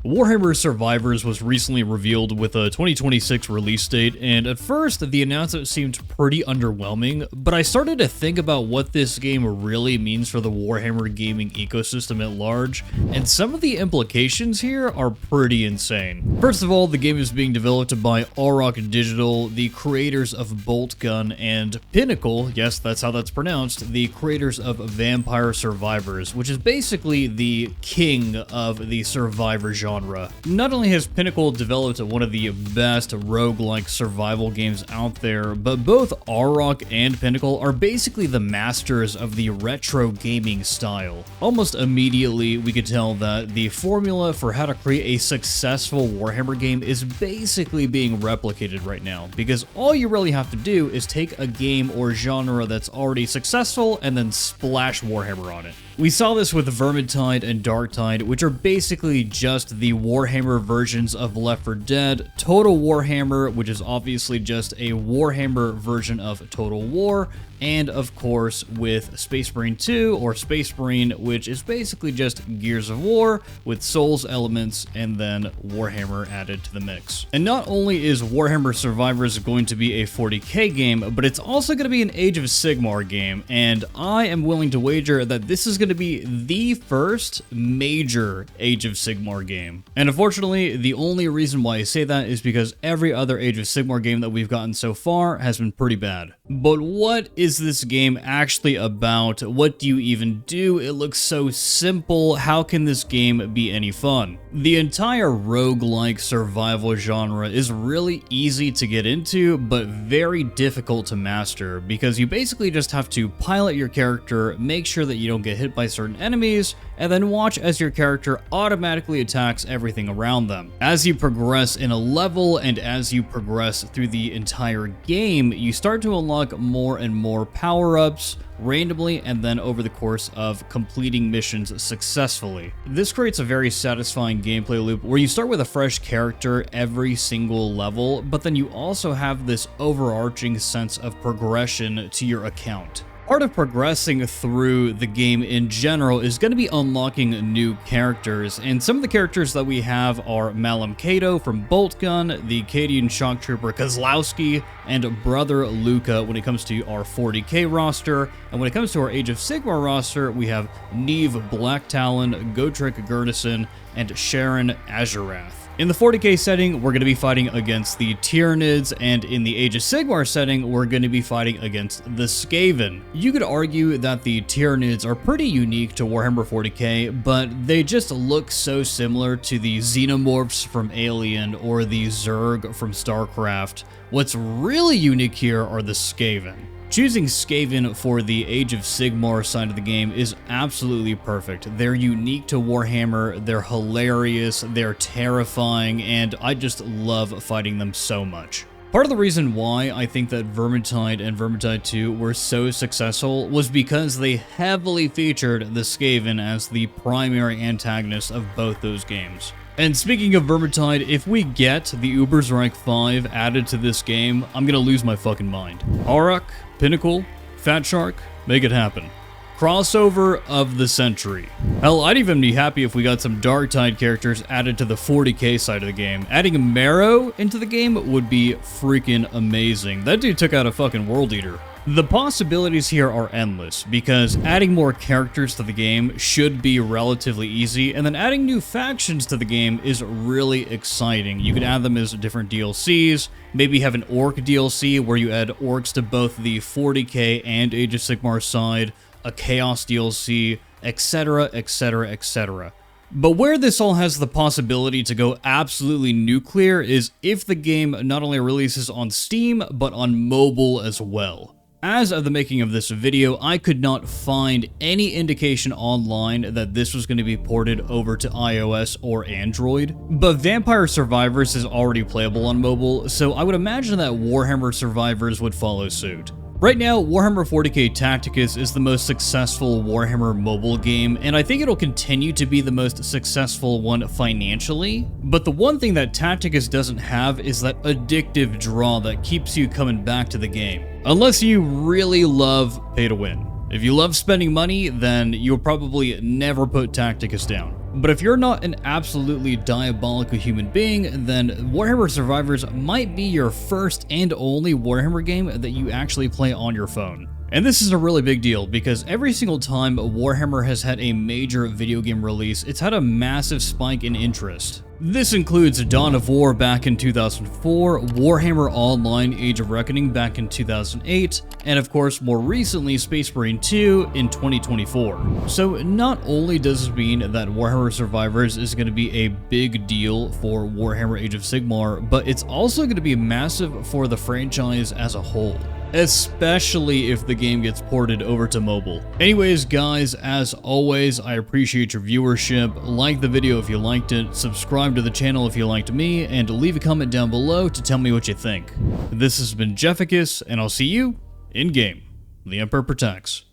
Warhammer Survivors was recently revealed with a 2026 release date, and at first, the announcement seemed pretty underwhelming, but I started to think about what this game really means for the Warhammer gaming ecosystem at large, and some of the implications here are pretty insane. First of all, the game is being developed by Auroch Digital, the creators of Boltgun, and Pinnacle, yes, that's how that's pronounced, the creators of Vampire Survivors, which is basically the king of the survivor genre. Not only has Pinnacle developed one of the best roguelike survival games out there, but both Auroch and Pinnacle are basically the masters of the retro gaming style. Almost immediately, we could tell that the formula for how to create a successful Warhammer game is basically being replicated right now, because all you really have to do is take a game or genre that's already successful and then splash Warhammer on it. We saw this with Vermintide and Darktide, which are basically just the Warhammer versions of Left 4 Dead, Total Warhammer, which is obviously just a Warhammer version of Total War, and of course with Space Marine 2 or Space Marine, which is basically just Gears of War with Souls elements and then Warhammer added to the mix. And not only is Warhammer Survivors going to be a 40k game, but it's also going to be an Age of Sigmar game, and I am willing to wager that this is going to be the first major Age of Sigmar game. And unfortunately, the only reason why I say that is because every other Age of Sigmar game that we've gotten so far has been pretty bad. But what is this game actually about? What do you even do? It looks so simple. How can this game be any fun? The entire roguelike survival genre is really easy to get into, but very difficult to master, because you basically just have to pilot your character, make sure that you don't get hit by certain enemies, and then watch as your character automatically attacks everything around them. As you progress in a level and as you progress through the entire game, you start to unlock more and more power-ups randomly and then over the course of completing missions successfully. This creates a very satisfying gameplay loop where you start with a fresh character every single level, but then you also have this overarching sense of progression to your account. Part of progressing through the game in general is going to be unlocking new characters, and some of the characters that we have are Malum Cato from Boltgun, the Cadian Shock Trooper Kozlowski, and Brother Luca when it comes to our 40k roster, and when it comes to our Age of Sigmar roster, we have Neve Blacktalon, Gotrek Gurnison, and Sharon Azurath. In the 40k setting, we're going to be fighting against the Tyranids, and in the Age of Sigmar setting, we're going to be fighting against the Skaven. You could argue that the Tyranids are pretty unique to Warhammer 40k, but they just look so similar to the Xenomorphs from Alien or the Zerg from StarCraft. What's really unique here are the Skaven. Choosing Skaven for the Age of Sigmar side of the game is absolutely perfect. They're unique to Warhammer, they're hilarious, they're terrifying, and I just love fighting them so much. Part of the reason why I think that Vermintide and Vermintide 2 were so successful was because they heavily featured the Skaven as the primary antagonist of both those games. And speaking of Vermintide, if we get the Ubersreich 5 added to this game, I'm gonna lose my fucking mind. Auroch, Pinnacle, Fat Shark, make it happen. Crossover of the century. Hell, I'd even be happy if we got some Darktide characters added to the 40k side of the game. Adding Marrow into the game would be freaking amazing. That dude took out a fucking World Eater. The possibilities here are endless, because adding more characters to the game should be relatively easy, and then adding new factions to the game is really exciting. You can add them as different DLCs, maybe have an Orc DLC where you add Orcs to both the 40k and Age of Sigmar side, a Chaos DLC, etc, etc, etc. But where this all has the possibility to go absolutely nuclear is if the game not only releases on Steam, but on mobile as well. As of the making of this video, I could not find any indication online that this was going to be ported over to iOS or Android, but Vampire Survivors is already playable on mobile, so I would imagine that Warhammer Survivors would follow suit. Right now, Warhammer 40k Tacticus is the most successful Warhammer mobile game, and I think it'll continue to be the most successful one financially. But the one thing that Tacticus doesn't have is that addictive draw that keeps you coming back to the game. Unless you really love pay to win. If you love spending money, then you'll probably never put Tacticus down. But if you're not an absolutely diabolical human being, then Warhammer Survivors might be your first and only Warhammer game that you actually play on your phone. And this is a really big deal because every single time Warhammer has had a major video game release, it's had a massive spike in interest. This includes Dawn of War back in 2004, Warhammer Online Age of Reckoning back in 2008, and of course more recently Space Marine 2 in 2024. So not only does this mean that Warhammer Survivors is going to be a big deal for Warhammer Age of Sigmar, but it's also going to be massive for the franchise as a whole, especially if the game gets ported over to mobile. Anyways, guys, as always, I appreciate your viewership. Like the video if you liked it, subscribe to the channel if you liked me, and leave a comment down below to tell me what you think. This has been Jefficus, and I'll see you in-game. The Emperor protects.